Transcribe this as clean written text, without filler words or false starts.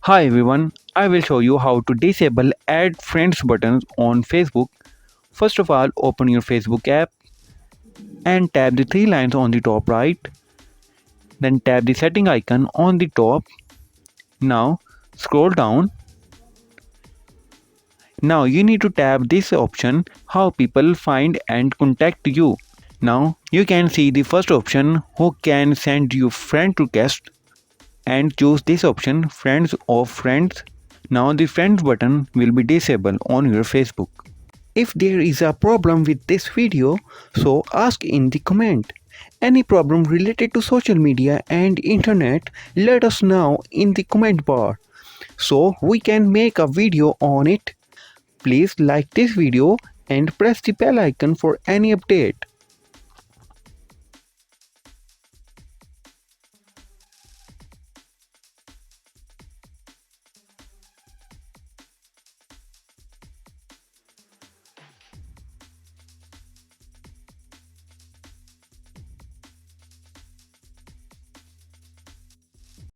Hi everyone, I will show you how to disable add friends buttons on Facebook. First of all, open your Facebook app and tap the three lines on the top right. Then tap the setting icon on the top. Now scroll down. Now you need to tap this option how people find and contact you. Now you can see the first option who can send you friend request and choose this option friends of friends. Now the friends button will be disabled on your Facebook. If there is a problem with this video, so ask in the comment. Any problem related to social media and internet, let us know in the comment bar so we can make a video on it. Please like this video and press the bell icon for any update.